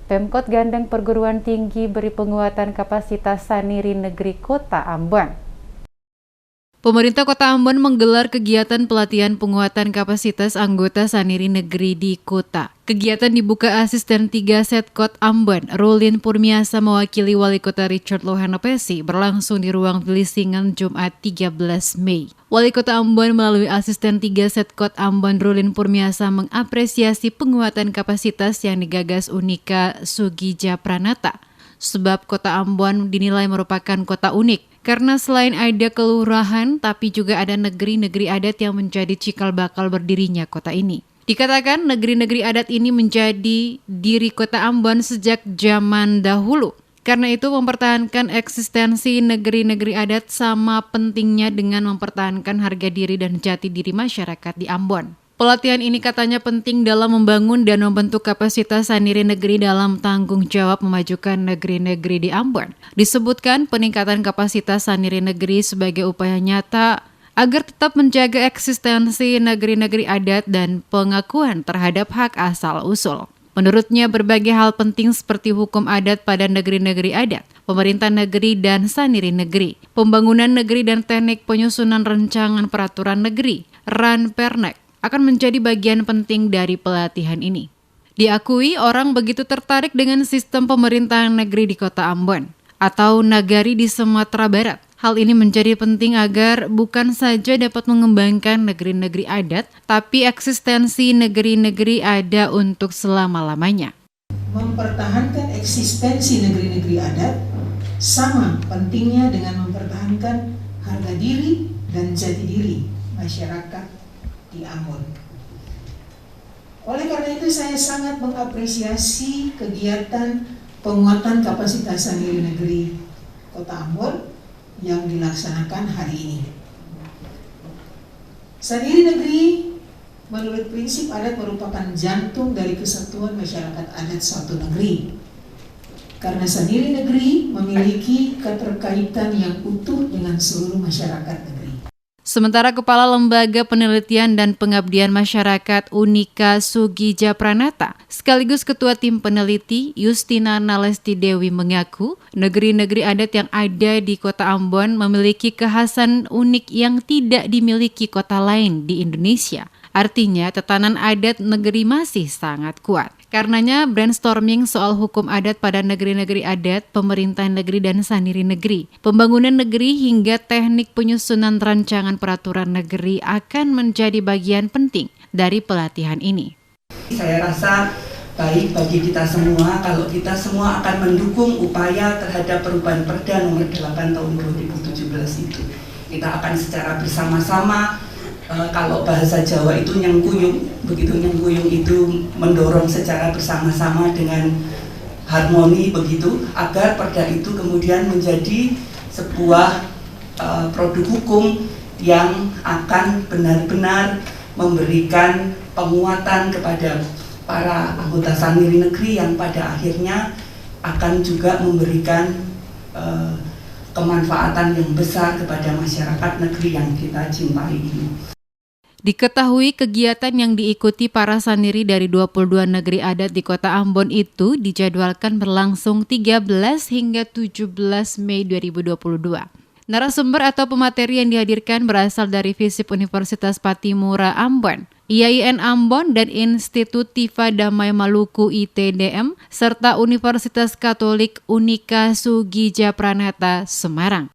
Pemkot gandeng perguruan tinggi beri penguatan kapasitas Saniri Negeri Kota Ambon. Pemerintah Kota Ambon menggelar kegiatan pelatihan penguatan kapasitas anggota Saniri Negeri di kota. Kegiatan dibuka Asisten 3 Setkot Ambon, Rulin Purmiasa mewakili Wali Kota Richard Lohanopesi berlangsung di ruang Pelisingan Jumat 13 Mei. Wali Kota Ambon melalui Asisten 3 Setkot Ambon, Rulin Purmiasa mengapresiasi penguatan kapasitas yang digagas Unika Sugija Pranata. Sebab Kota Ambon dinilai merupakan kota unik. Karena selain ada kelurahan, tapi juga ada negeri-negeri adat yang menjadi cikal bakal berdirinya kota ini. Dikatakan negeri-negeri adat ini menjadi diri Kota Ambon sejak zaman dahulu. Karena itu mempertahankan eksistensi negeri-negeri adat sama pentingnya dengan mempertahankan harga diri dan jati diri masyarakat di Ambon. Pelatihan ini katanya penting dalam membangun dan membentuk kapasitas Saniri Negeri dalam tanggung jawab memajukan negeri-negeri di Ambon. Disebutkan peningkatan kapasitas Saniri Negeri sebagai upaya nyata agar tetap menjaga eksistensi negeri-negeri adat dan pengakuan terhadap hak asal-usul. Menurutnya berbagai hal penting seperti hukum adat pada negeri-negeri adat, pemerintah negeri dan Saniri Negeri, pembangunan negeri dan teknik penyusunan rancangan peraturan negeri, Ranpernek, akan menjadi bagian penting dari pelatihan ini. Diakui orang begitu tertarik dengan sistem pemerintahan negeri di Kota Ambon atau Nagari di Sumatera Barat. Hal ini menjadi penting agar bukan saja dapat mengembangkan negeri-negeri adat, tapi eksistensi negeri-negeri ada untuk selama-lamanya. Mempertahankan eksistensi negeri-negeri adat sama pentingnya dengan mempertahankan harga diri dan jati diri masyarakat di Ambon. Oleh karena itu saya sangat mengapresiasi kegiatan penguatan kapasitas Saniri Negeri Kota Ambon yang dilaksanakan hari ini. Saniri Negeri menurut prinsip adat merupakan jantung dari kesatuan masyarakat adat suatu negeri. Karena Saniri Negeri memiliki keterkaitan yang utuh dengan seluruh masyarakat negeri. Sementara Kepala Lembaga Penelitian dan Pengabdian Masyarakat Unika Sugija Pranata, sekaligus Ketua Tim Peneliti Justina Nalesti Dewi mengaku, negeri-negeri adat yang ada di Kota Ambon memiliki kekhasan unik yang tidak dimiliki kota lain di Indonesia. Artinya, tatanan adat negeri masih sangat kuat. Karenanya, brainstorming soal hukum adat pada negeri-negeri adat, pemerintah negeri dan Saniri Negeri, pembangunan negeri hingga teknik penyusunan rancangan peraturan negeri akan menjadi bagian penting dari pelatihan ini. Saya rasa baik bagi kita semua kalau kita semua akan mendukung upaya terhadap perubahan Perda nomor 8 tahun 2017 itu. Kita akan secara bersama-sama, kalau bahasa Jawa itu nyengkuyung, begitu nyengkuyung itu mendorong secara bersama-sama dengan harmoni begitu, agar perda itu kemudian menjadi sebuah produk hukum yang akan benar-benar memberikan penguatan kepada para anggota Saniri Negeri yang pada akhirnya akan juga memberikan kemanfaatan yang besar kepada masyarakat negeri yang kita cintai ini. Diketahui kegiatan yang diikuti para saniri dari 22 negeri adat di Kota Ambon itu dijadwalkan berlangsung 13 hingga 17 Mei 2022. Narasumber atau pemateri yang dihadirkan berasal dari FISIP Universitas Patimura Ambon, IAIN Ambon dan Institut Tifa Damai Maluku ITDM, serta Universitas Katolik Unika Sugija Pranata Semarang.